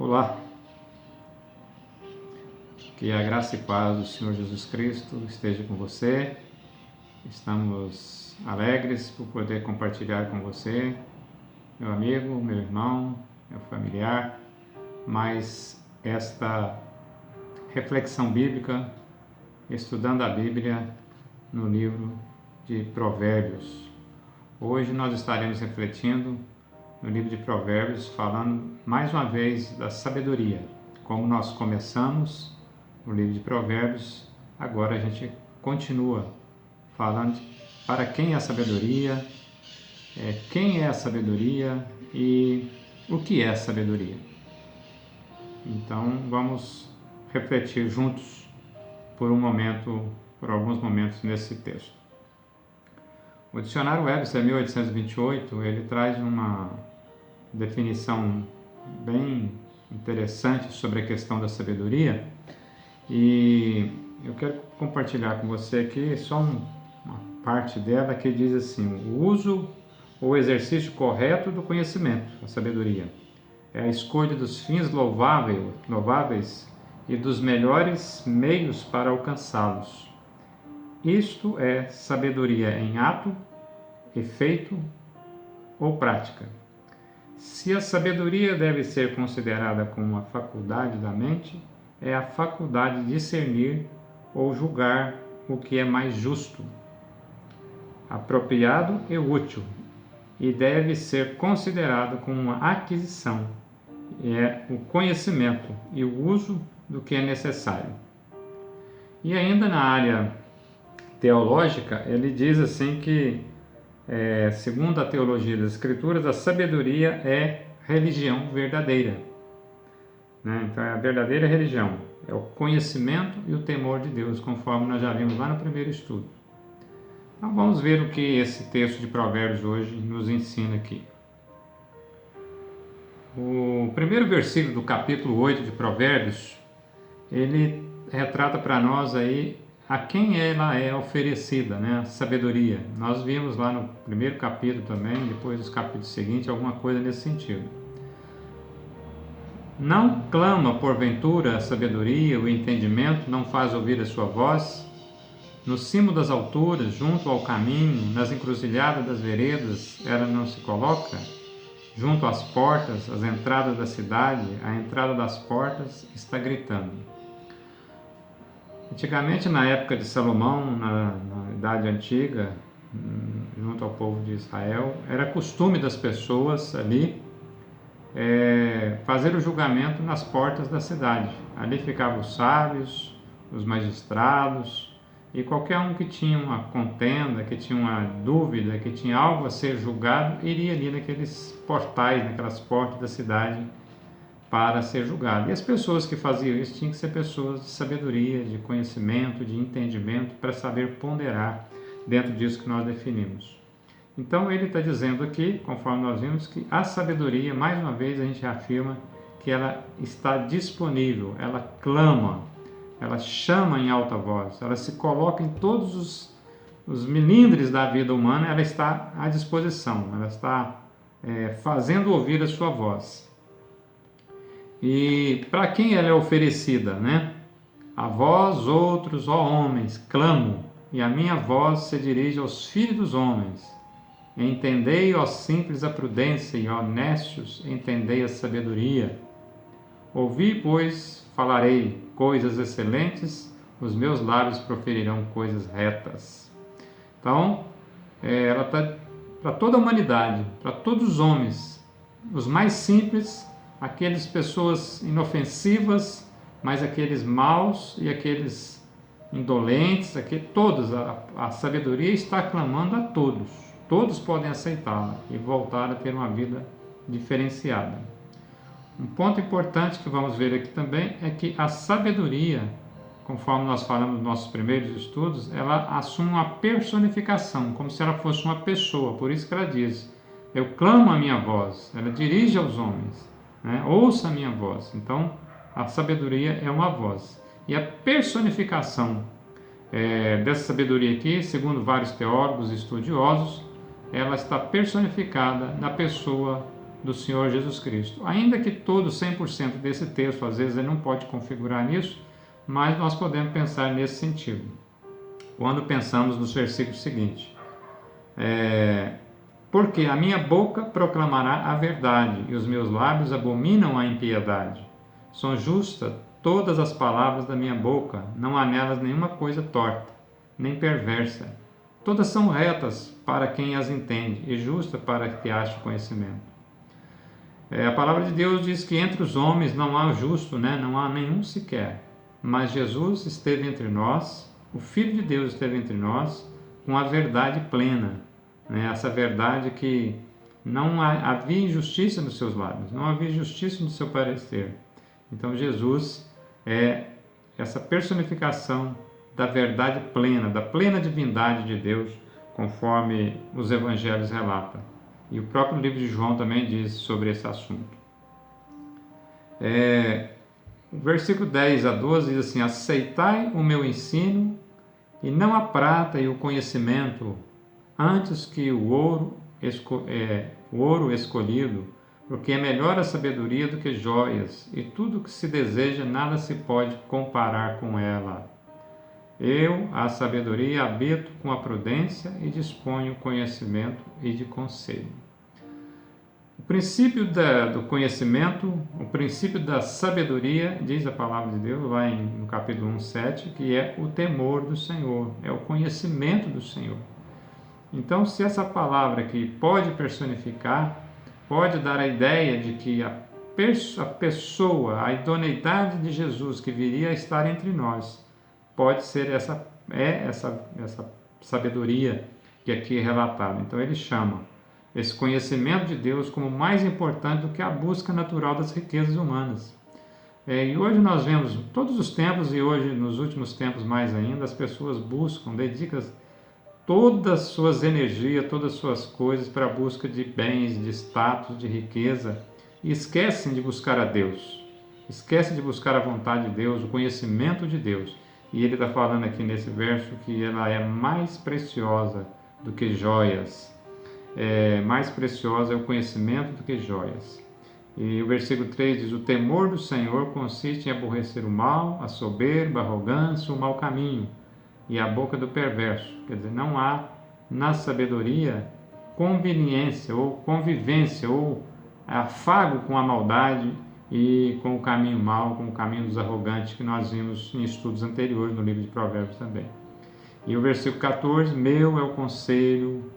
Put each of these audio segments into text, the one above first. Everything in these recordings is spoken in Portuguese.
Olá, que a graça e paz do Senhor Jesus Cristo esteja com você. Estamos alegres por poder compartilhar com você, meu amigo, meu irmão, meu familiar, mais esta reflexão bíblica, estudando a Bíblia no livro de Provérbios. Hoje nós estaremos refletindo no livro de Provérbios, falando mais uma vez da sabedoria. Como nós começamos no livro de Provérbios, agora a gente continua falando para quem é a sabedoria, quem é a sabedoria e o que é a sabedoria. Então vamos refletir juntos por alguns momentos nesse texto. O dicionário Webster 1828, ele traz uma definição bem interessante sobre a questão da sabedoria, e eu quero compartilhar com você aqui só uma parte dela, que diz assim: o uso ou exercício correto do conhecimento, a sabedoria, é a escolha dos fins louváveis e dos melhores meios para alcançá-los. Isto é sabedoria em ato, efeito ou prática. Se a sabedoria deve ser considerada como uma faculdade da mente, é a faculdade de discernir ou julgar o que é mais justo, apropriado e útil, e deve ser considerado como uma aquisição, é o conhecimento e o uso do que é necessário. E ainda na área teológica, ele diz assim que, segundo a teologia das Escrituras, a sabedoria é religião verdadeira. Então, a verdadeira religião é o conhecimento e o temor de Deus, conforme nós já vimos lá no primeiro estudo. Então, vamos ver o que esse texto de Provérbios hoje nos ensina aqui. O primeiro versículo do capítulo 8 de Provérbios, ele retrata para nós aí a quem ela é oferecida, a sabedoria. Nós vimos lá no primeiro capítulo também, depois dos capítulos seguintes, alguma coisa nesse sentido. Não clama porventura a sabedoria, o entendimento não faz ouvir a sua voz? No cimo das alturas, junto ao caminho, nas encruzilhadas das veredas, ela não se coloca? Junto às portas, às entradas da cidade, a entrada das portas está gritando. Antigamente, na época de Salomão, na Idade Antiga, junto ao povo de Israel, era costume das pessoas ali fazer o julgamento nas portas da cidade. Ali ficavam os sábios, os magistrados, e qualquer um que tinha uma contenda, que tinha uma dúvida, que tinha algo a ser julgado, iria ali naqueles portais, naquelas portas da cidade, para ser julgado. E as pessoas que faziam isso tinham que ser pessoas de sabedoria, de conhecimento, de entendimento, para saber ponderar dentro disso que nós definimos. Então ele está dizendo aqui, conforme nós vimos, que a sabedoria, mais uma vez a gente afirma que ela está disponível, ela clama, ela chama em alta voz, ela se coloca em todos os milindres da vida humana, ela está à disposição, ela está fazendo ouvir a sua voz. E para quem ela é oferecida, A vós outros, ó homens, clamo, e a minha voz se dirige aos filhos dos homens. Entendei, ó simples, a prudência, e ó necios, entendei a sabedoria. Ouvi, pois, falarei coisas excelentes, os meus lábios proferirão coisas retas. Então, ela está para toda a humanidade, para todos os homens, os mais simples, aquelas pessoas inofensivas, mas aqueles maus e aqueles indolentes, todos, a sabedoria está clamando a todos. Todos podem aceitá-la e voltar a ter uma vida diferenciada. Um ponto importante que vamos ver aqui também é que a sabedoria, conforme nós falamos nos nossos primeiros estudos, ela assume uma personificação, como se ela fosse uma pessoa. Por isso que ela diz: eu clamo a minha voz, ela dirige aos homens, ouça a minha voz. Então, a sabedoria é uma voz. E a personificação dessa sabedoria aqui, segundo vários teólogos e estudiosos, ela está personificada na pessoa do Senhor Jesus Cristo. Ainda que todo 100% desse texto, às vezes, ele não pode configurar nisso, mas nós podemos pensar nesse sentido. Quando pensamos nos versículos seguintes. Porque a minha boca proclamará a verdade, e os meus lábios abominam a impiedade. São justas todas as palavras da minha boca, não há nelas nenhuma coisa torta, nem perversa. Todas são retas para quem as entende, e justa para que ache conhecimento. A palavra de Deus diz que entre os homens não há justo, né? Não há nenhum sequer. Mas Jesus esteve entre nós, o Filho de Deus esteve entre nós, com a verdade plena. Né? Essa verdade que não havia injustiça nos seus lábios, não havia injustiça no seu parecer. Então Jesus é essa personificação da verdade plena, da plena divindade de Deus, conforme os evangelhos relatam. E o próprio livro de João também diz sobre esse assunto. O versículo 10 a 12 diz assim: aceitai o meu ensino, e não a prata e o conhecimento, antes que o ouro escolhido, porque é melhor a sabedoria do que joias, e tudo que se deseja nada se pode comparar com ela. Eu, a sabedoria, habito com a prudência e disponho conhecimento e de conselho. O princípio do conhecimento, o princípio da sabedoria, diz a palavra de Deus lá no capítulo 1:7, que é o temor do Senhor, é o conhecimento do Senhor. Então, se essa palavra aqui pode personificar, pode dar a ideia de que a pessoa, a idoneidade de Jesus que viria a estar entre nós, pode ser essa sabedoria que aqui é relatada. Então ele chama esse conhecimento de Deus como mais importante do que a busca natural das riquezas humanas. E hoje nós vemos, todos os tempos e hoje nos últimos tempos mais ainda, as pessoas buscam, dedicam todas as suas energias, todas as suas coisas para a busca de bens, de status, de riqueza, e esquecem de buscar a Deus, esquecem de buscar a vontade de Deus, o conhecimento de Deus. E ele está falando aqui nesse verso que ela é mais preciosa do que joias. Mais preciosa é o conhecimento do que joias. E o versículo 3 diz: o temor do Senhor consiste em aborrecer o mal, a soberba, a arrogância, o mau caminho e a boca do perverso. Quer dizer, não há na sabedoria conveniência ou convivência ou afago com a maldade e com o caminho mau, com o caminho dos arrogantes, que nós vimos em estudos anteriores no livro de Provérbios também. E o versículo 14: meu é o conselho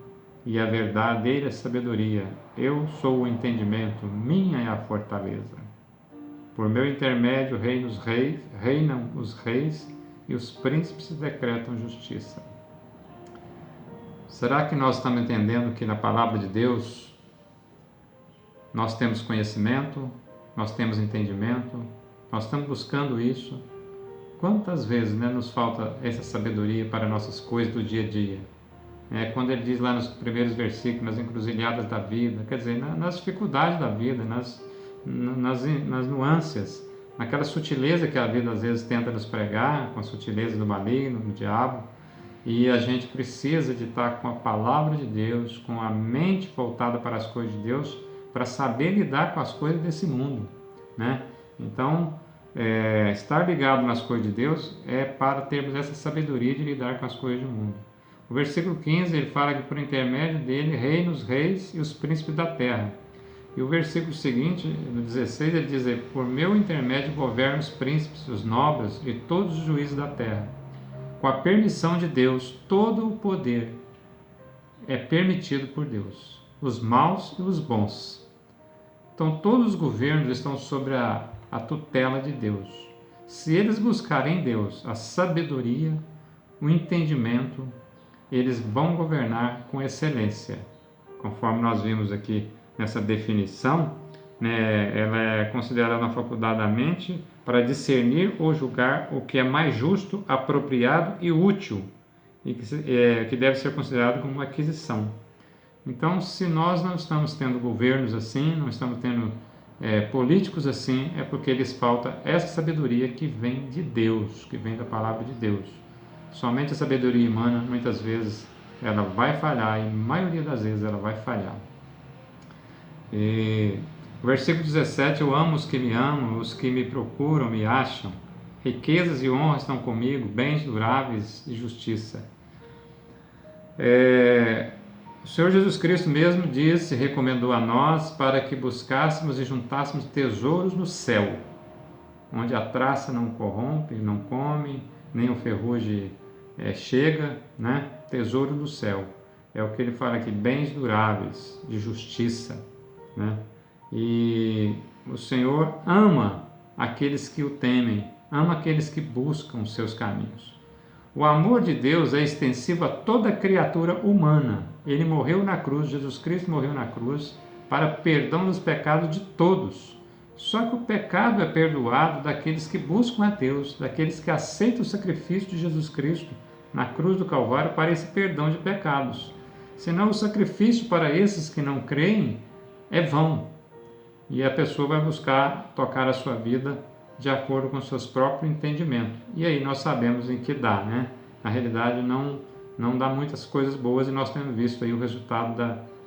e a verdadeira sabedoria, eu sou o entendimento, minha é a fortaleza. Por meu intermédio reinam os reis, e os príncipes decretam justiça. Será que nós estamos entendendo que na palavra de Deus nós temos conhecimento, nós temos entendimento, nós estamos buscando isso? Quantas vezes nos falta essa sabedoria para nossas coisas do dia a dia? Quando ele diz lá nos primeiros versículos, nas encruzilhadas da vida, quer dizer, nas dificuldades da vida, nas nuances, naquela sutileza que a vida às vezes tenta nos pregar, com a sutileza do maligno, do diabo, e a gente precisa de estar com a palavra de Deus, com a mente voltada para as coisas de Deus, para saber lidar com as coisas desse mundo, né? Então, estar ligado nas coisas de Deus é para termos essa sabedoria de lidar com as coisas do mundo. O versículo 15, ele fala que por intermédio dele reinam os reis e os príncipes da terra. E o versículo seguinte, no 16, ele diz: por meu intermédio governam os príncipes, os nobres e todos os juízes da terra. Com a permissão de Deus, todo o poder é permitido por Deus, os maus e os bons. Então todos os governos estão sobre a tutela de Deus. Se eles buscarem em Deus a sabedoria, o entendimento, eles vão governar com excelência. Conforme nós vimos aqui nessa definição, ela é considerada na faculdade da mente para discernir ou julgar o que é mais justo, apropriado e útil, e que deve ser considerado como uma aquisição. Então, se nós não estamos tendo governos assim, não estamos tendo políticos assim, é porque lhes falta essa sabedoria que vem de Deus, que vem da palavra de Deus. Somente a sabedoria humana, muitas vezes, ela vai falhar, e a maioria das vezes ela vai falhar. E o versículo 17: eu amo os que me amam, os que me procuram me acham. Riquezas e honras estão comigo, bens duráveis e justiça. O Senhor Jesus Cristo mesmo disse, recomendou a nós para que buscássemos e juntássemos tesouros no céu, onde a traça não corrompe, não come, nem o ferrugem chega, né? Tesouro do céu. É o que ele fala aqui, bens duráveis, de justiça, né? E o Senhor ama aqueles que o temem, ama aqueles que buscam os seus caminhos. O amor de Deus é extensivo a toda criatura humana. Ele morreu na cruz, Jesus Cristo morreu na cruz, para perdão dos pecados de todos. Só que o pecado é perdoado daqueles que buscam a Deus, daqueles que aceitam o sacrifício de Jesus Cristo na cruz do Calvário para esse perdão de pecados. Senão o sacrifício para esses que não creem é vão. E a pessoa vai buscar tocar a sua vida de acordo com seus próprios entendimentos. E aí nós sabemos em que dá, né? Na realidade não dá muitas coisas boas e nós temos visto aí o resultado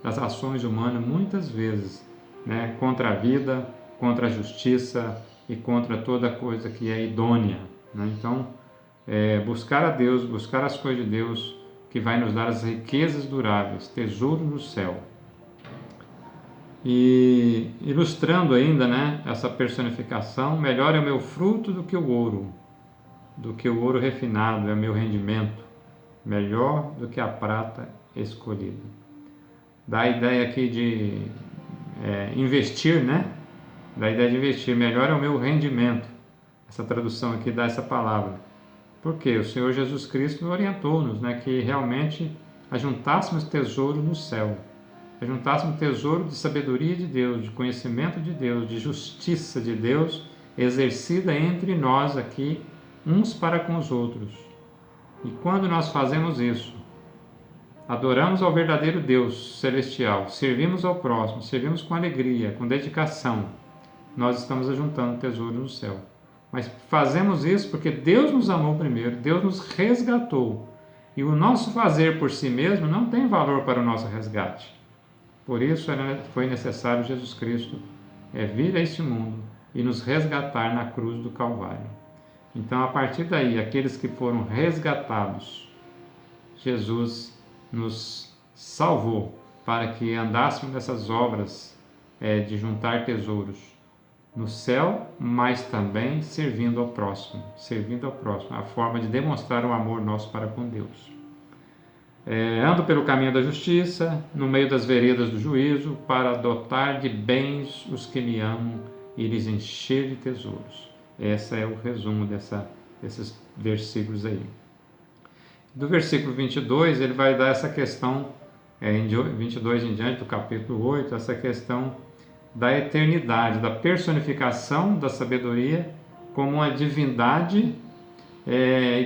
das ações humanas muitas vezes, né? Contra a vida, contra a justiça e contra toda coisa que é idônea, né? Então, buscar a Deus, buscar as coisas de Deus, que vai nos dar as riquezas duráveis, tesouro no céu. E ilustrando ainda, né, essa personificação, melhor é o meu fruto do que o ouro refinado é o meu rendimento, melhor do que a prata escolhida. Dá a ideia aqui de investir, né? Dá a ideia de investir, melhor é o meu rendimento. Essa tradução aqui dá essa palavra. Porque o Senhor Jesus Cristo orientou-nos, né, que realmente ajuntássemos tesouro no céu. Juntássemos um tesouro de sabedoria de Deus, de conhecimento de Deus, de justiça de Deus, exercida entre nós aqui, uns para com os outros. E quando nós fazemos isso, adoramos ao verdadeiro Deus celestial, servimos ao próximo, servimos com alegria, com dedicação, nós estamos ajuntando tesouro no céu. Mas fazemos isso porque Deus nos amou primeiro, Deus nos resgatou. E o nosso fazer por si mesmo não tem valor para o nosso resgate. Por isso foi necessário Jesus Cristo vir a este mundo e nos resgatar na cruz do Calvário. Então, a partir daí, aqueles que foram resgatados, Jesus nos salvou para que andássemos nessas obras de juntar tesouros no céu, mas também servindo ao próximo, a forma de demonstrar o amor nosso para com Deus. Ando pelo caminho da justiça, no meio das veredas do juízo, para dotar de bens os que me amam e lhes encher de tesouros. Esse é o resumo desses versículos aí. Do versículo 22, ele vai dar essa questão, 22 em diante do capítulo 8, essa questão da eternidade, da personificação da sabedoria como uma divindade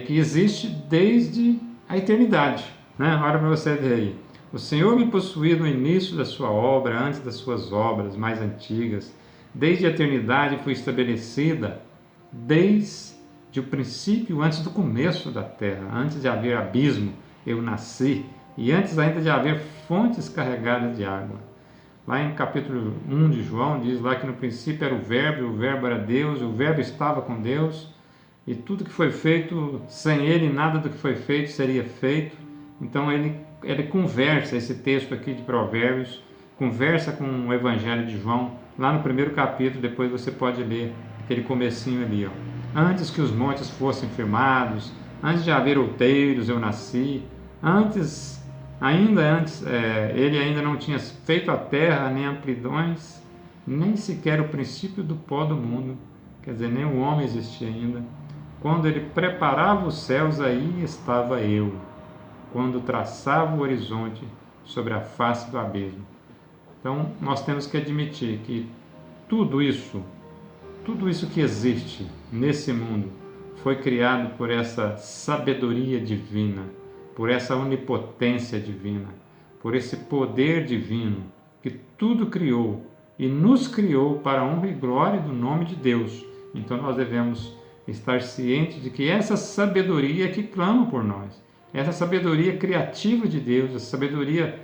que existe desde a eternidade. Olha para você ver aí. O Senhor me possuía no início da sua obra, antes das suas obras mais antigas. Desde a eternidade fui estabelecida, desde o princípio, antes do começo da terra. Antes de haver abismo, eu nasci. E antes ainda de haver fontes carregadas de água. Lá em capítulo 1 de João, diz lá que no princípio era o Verbo era Deus, o Verbo estava com Deus. E tudo que foi feito, sem Ele, nada do que foi feito seria feito. Então ele conversa, esse texto aqui de Provérbios, conversa com o Evangelho de João, lá no primeiro capítulo, depois você pode ler aquele comecinho ali. Antes que os montes fossem firmados, antes de haver outeiros eu nasci, ainda antes, ele ainda não tinha feito a terra, nem amplidões, nem sequer o princípio do pó do mundo, quer dizer, nem o homem existia ainda. Quando ele preparava os céus, aí estava eu. Quando traçava o horizonte sobre a face do abismo. Então, nós temos que admitir que tudo isso que existe nesse mundo foi criado por essa sabedoria divina, por essa onipotência divina, por esse poder divino que tudo criou e nos criou para a honra e glória do nome de Deus. Então, nós devemos estar cientes de que essa sabedoria é que clama por nós. Essa sabedoria criativa de Deus, essa sabedoria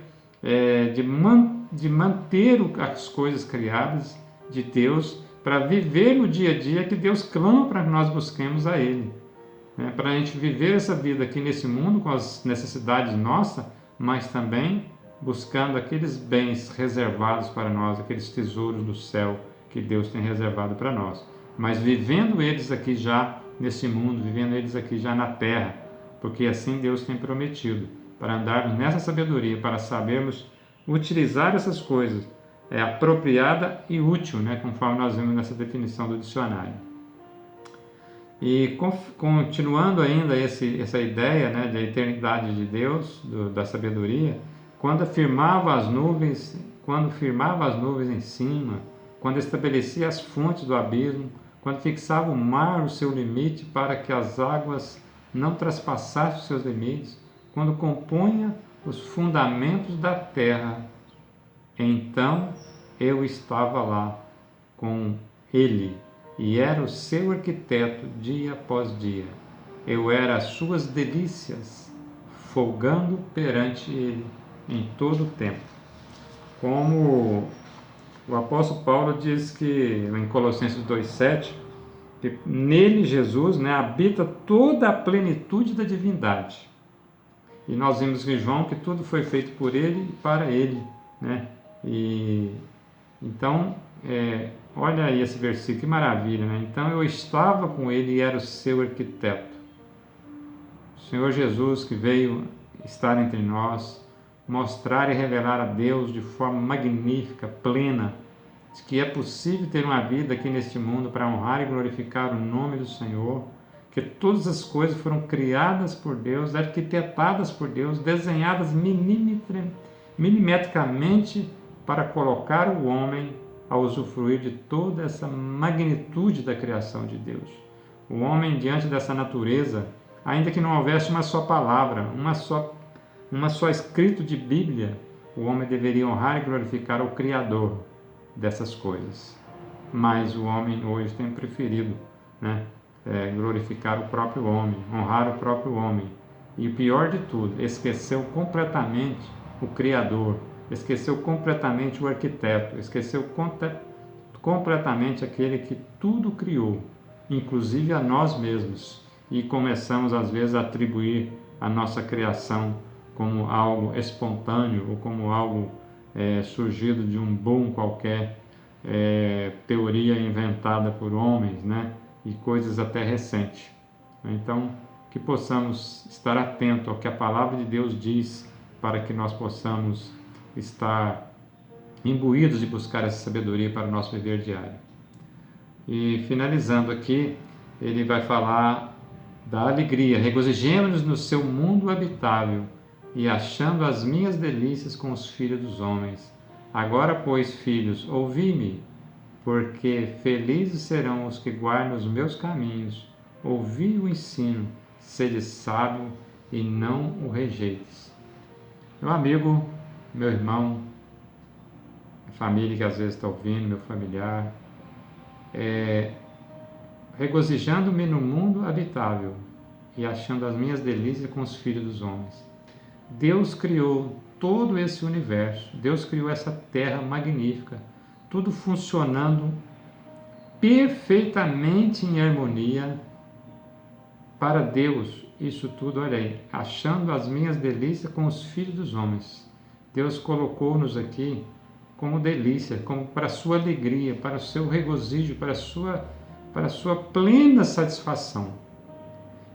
de de manter as coisas criadas de Deus, para viver no dia a dia que Deus clama para que nós busquemos a Ele. Para a gente viver essa vida aqui nesse mundo com as necessidades nossas, mas também buscando aqueles bens reservados para nós, aqueles tesouros do céu que Deus tem reservado para nós. Mas vivendo eles aqui já nesse mundo, vivendo eles aqui já na terra, porque assim Deus tem prometido, para andarmos nessa sabedoria, para sabermos utilizar essas coisas, apropriada e útil, conforme nós vimos nessa definição do dicionário. E continuando ainda essa ideia da eternidade de Deus, da sabedoria, quando firmava as nuvens em cima, quando estabelecia as fontes do abismo, quando fixava o mar o seu limite para que as águas não traspassassem os seus limites, quando compunha os fundamentos da terra, então eu estava lá com ele e era o seu arquiteto dia após dia. Eu era as suas delícias, folgando perante ele em todo o tempo. Como o apóstolo Paulo diz que em Colossenses 2,7, que nele Jesus habita toda a plenitude da divindade. E nós vimos em João que tudo foi feito por ele e para ele. E então, olha aí esse versículo, que maravilha. Então eu estava com ele e era o seu arquiteto. O Senhor Jesus, que veio estar entre nós, mostrar e revelar a Deus de forma magnífica, plena, de que é possível ter uma vida aqui neste mundo para honrar e glorificar o nome do Senhor, que todas as coisas foram criadas por Deus, arquitetadas por Deus, desenhadas milimetricamente para colocar o homem a usufruir de toda essa magnitude da criação de Deus. O homem, diante dessa natureza, ainda que não houvesse uma só palavra, uma só escrito de Bíblia, o homem deveria honrar e glorificar o Criador dessas coisas. Mas o homem hoje tem preferido glorificar o próprio homem, honrar o próprio homem. E o pior de tudo, esqueceu completamente o Criador, esqueceu completamente o arquiteto, esqueceu completamente aquele que tudo criou, inclusive a nós mesmos. E começamos às vezes a atribuir a nossa criação como algo espontâneo ou como algo surgido de um boom qualquer, teoria inventada por homens, e coisas até recentes. Então, que possamos estar atentos ao que a palavra de Deus diz, para que nós possamos estar imbuídos de buscar essa sabedoria para o nosso viver diário. E finalizando aqui, ele vai falar da alegria. Regozijemo-nos no seu mundo habitável, e achando as minhas delícias com os filhos dos homens. Agora, pois, filhos, ouvi-me, porque felizes serão os que guardam os meus caminhos. Ouvi o ensino, sede sábio e não o rejeites. Meu amigo, meu irmão, a família que às vezes está ouvindo, meu familiar, regozijando-me no mundo habitável e achando as minhas delícias com os filhos dos homens. Deus criou todo esse universo, Deus criou essa terra magnífica, tudo funcionando perfeitamente em harmonia para Deus. Isso tudo, olha aí, achando as minhas delícias com os filhos dos homens. Deus colocou-nos aqui como delícia, como para a sua alegria, para o seu regozijo, para a sua plena satisfação.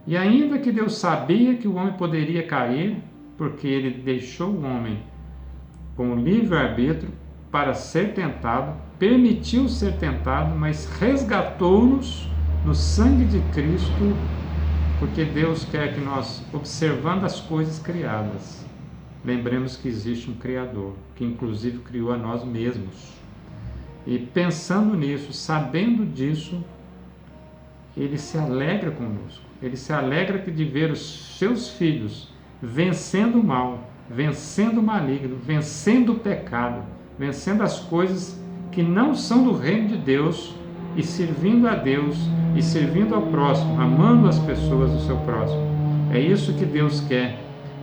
E ainda que Deus sabia que o homem poderia cair, porque ele deixou o homem com o livre-arbítrio para ser tentado, permitiu ser tentado, mas resgatou-nos no sangue de Cristo, porque Deus quer que nós, observando as coisas criadas, lembremos que existe um Criador, que inclusive criou a nós mesmos. E pensando nisso, sabendo disso, Ele se alegra conosco. Ele se alegra de ver os seus filhos vencendo o mal, vencendo o maligno, vencendo o pecado, vencendo as coisas que não são do reino de Deus, e servindo a Deus e servindo ao próximo, amando as pessoas do seu próximo. É isso que Deus quer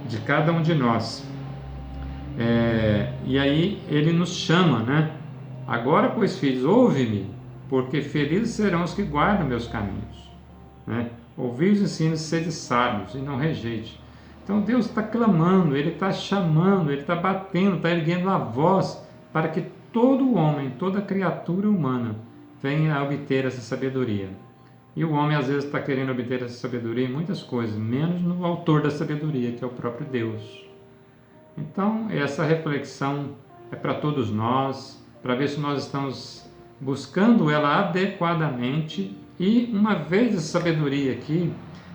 de cada um de nós. E aí ele nos chama, né? Agora, pois, filhos, ouve-me, porque felizes serão os que guardam meus caminhos, né? Ouvi os ensinos, sede sábios e não rejeite. Então Deus está clamando, Ele está chamando, Ele está batendo, está erguendo a voz para que todo homem, toda criatura humana venha a obter essa sabedoria. E o homem às vezes está querendo obter essa sabedoria em muitas coisas, menos no autor da sabedoria, que é o próprio Deus. Então essa reflexão é para todos nós, para ver se nós estamos buscando ela adequadamente. E uma vez essa sabedoria aqui,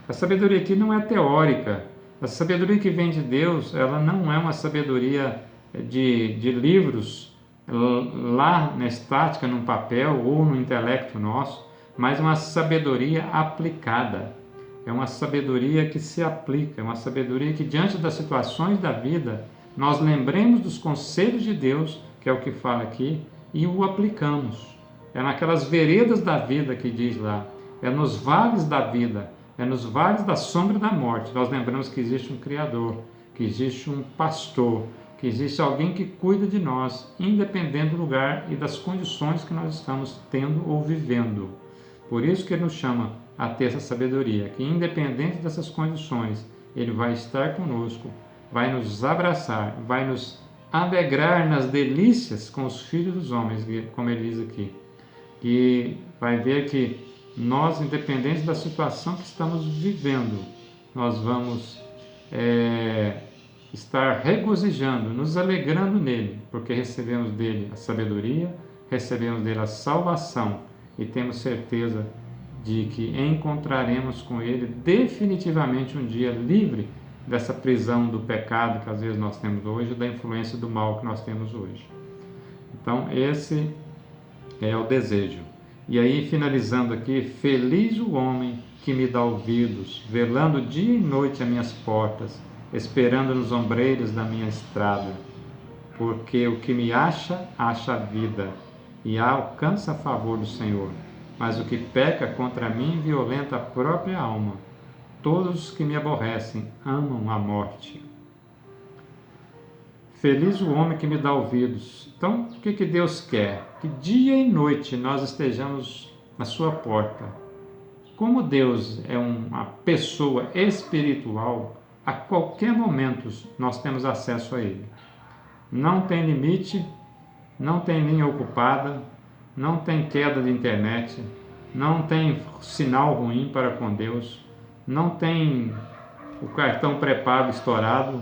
a sabedoria aqui não é teórica. A sabedoria que vem de Deus, ela não é uma sabedoria de livros lá na estática, num papel ou no intelecto nosso, mas uma sabedoria aplicada. É uma sabedoria que se aplica, é uma sabedoria que diante das situações da vida, nós lembremos dos conselhos de Deus, que é o que fala aqui, e o aplicamos. É naquelas veredas da vida que diz lá, é nos vales da vida, é nos vales da sombra da morte. Nós lembramos que existe um Criador, que existe um pastor, que existe alguém que cuida de nós, independente do lugar e das condições que nós estamos tendo ou vivendo. Por isso que Ele nos chama a ter essa sabedoria, que independente dessas condições, Ele vai estar conosco, vai nos abraçar, vai nos alegrar nas delícias com os filhos dos homens, como Ele diz aqui. E vai ver que nós, independente da situação que estamos vivendo, nós vamos estar regozijando, nos alegrando nele, porque recebemos dele a sabedoria, recebemos dele a salvação e temos certeza de que encontraremos com ele definitivamente um dia livre dessa prisão do pecado que às vezes nós temos hoje, da influência do mal que nós temos hoje. Então esse é o desejo. E aí, finalizando aqui, feliz o homem que me dá ouvidos, velando dia e noite as minhas portas, esperando nos ombreiros da minha estrada. Porque o que me acha, acha a vida, e alcança a favor do Senhor. Mas o que peca contra mim, violenta a própria alma. Todos os que me aborrecem amam a morte. Feliz o homem que me dá ouvidos. Então, o que Deus quer? Que dia e noite nós estejamos na sua porta. Como Deus é uma pessoa espiritual, a qualquer momento nós temos acesso a Ele. Não tem limite, não tem linha ocupada, não tem queda de internet, não tem sinal ruim para com Deus, não tem o cartão pré-pago estourado,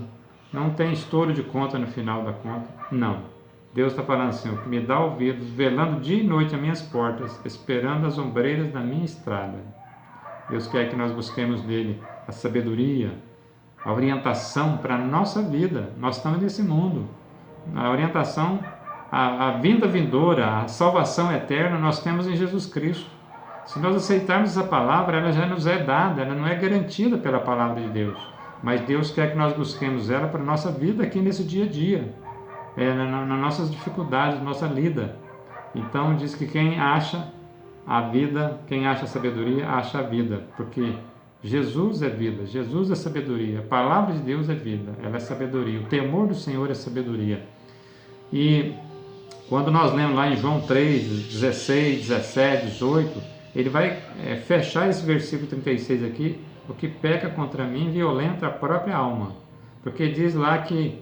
não tem estouro de conta no final da conta. Não. Deus está falando assim, o que me dá ouvidos, velando dia e noite as minhas portas, esperando as ombreiras da minha estrada. Deus quer que nós busquemos dele a sabedoria, a orientação para a nossa vida. Nós estamos nesse mundo. A orientação, a vinda vindoura, a salvação eterna, nós temos em Jesus Cristo. Se nós aceitarmos essa palavra, ela já nos é dada, ela não é garantida pela palavra de Deus. Mas Deus quer que nós busquemos ela para a nossa vida aqui nesse dia a dia, nas nossas dificuldades, nossa lida. Então diz que quem acha a vida, quem acha a sabedoria, acha a vida, porque Jesus é vida, Jesus é sabedoria, a palavra de Deus é vida, ela é sabedoria, o temor do Senhor é sabedoria. E quando nós lemos lá em João 3, 16, 17, 18, ele vai fechar esse versículo 36 aqui, o que peca contra mim violenta a própria alma, porque diz lá que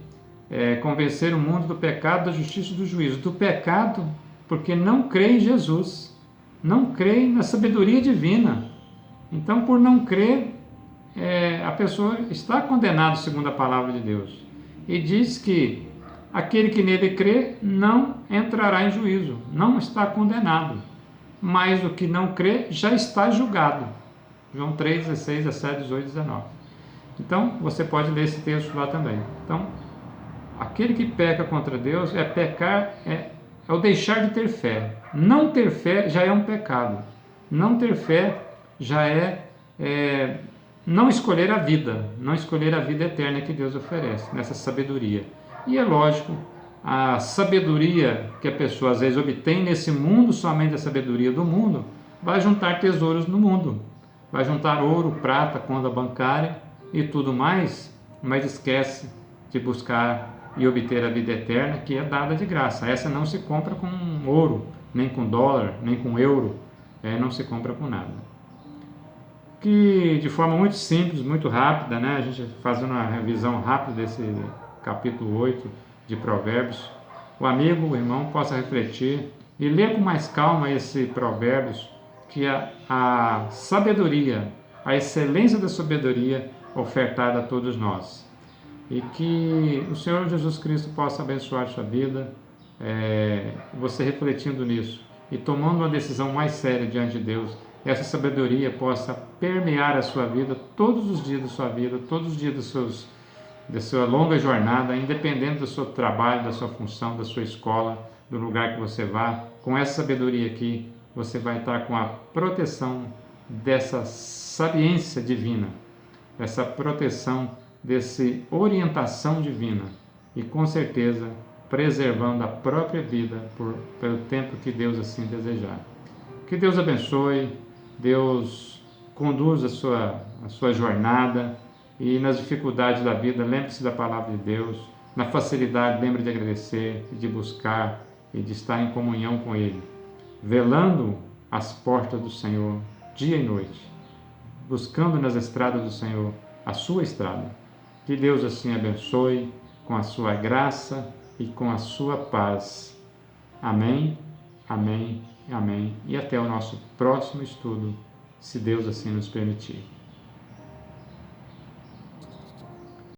convencer o mundo do pecado, da justiça e do juízo. Do pecado, porque não crê em Jesus, não crê na sabedoria divina. Então, por não crer, a pessoa está condenada segundo a palavra de Deus. E diz que aquele que nele crê não entrará em juízo, não está condenado. Mas o que não crê já está julgado. João 3, 16, 17, 18, 19. Então, você pode ler esse texto lá também. Então, aquele que peca contra Deus pecar, é o deixar de ter fé. Não ter fé já é um pecado. Não ter fé já é não escolher a vida eterna que Deus oferece, nessa sabedoria. E é lógico, a sabedoria que a pessoa às vezes obtém nesse mundo, somente a sabedoria do mundo, vai juntar tesouros no mundo. Vai juntar ouro, prata, conta bancária e tudo mais, mas esquece de buscar e obter a vida eterna, que é dada de graça. Essa não se compra com ouro, nem com dólar, nem com euro, não se compra com nada. Que de forma muito simples, muito rápida, né, a gente fazendo uma revisão rápida desse capítulo 8 de Provérbios, o amigo, o irmão, possa refletir e ler com mais calma esse Provérbios, que a sabedoria, a excelência da sabedoria ofertada a todos nós. E que o Senhor Jesus Cristo possa abençoar a sua vida, você refletindo nisso e tomando uma decisão mais séria diante de Deus, essa sabedoria possa permear a sua vida todos os dias da sua vida, todos os dias da sua longa jornada, independente do seu trabalho, da sua função, da sua escola, do lugar que você vá. Com essa sabedoria aqui, você vai estar com a proteção dessa sapiência divina, essa proteção dessa orientação divina e, com certeza, preservando a própria vida pelo tempo que Deus assim desejar. Que Deus abençoe, Deus conduza a sua jornada, e nas dificuldades da vida, lembre-se da palavra de Deus. Na facilidade, lembre de agradecer, de buscar e de estar em comunhão com Ele, velando as portas do Senhor dia e noite, buscando nas estradas do Senhor a sua estrada. Que Deus assim abençoe com a sua graça e com a sua paz. Amém, amém, amém. E até o nosso próximo estudo, se Deus assim nos permitir.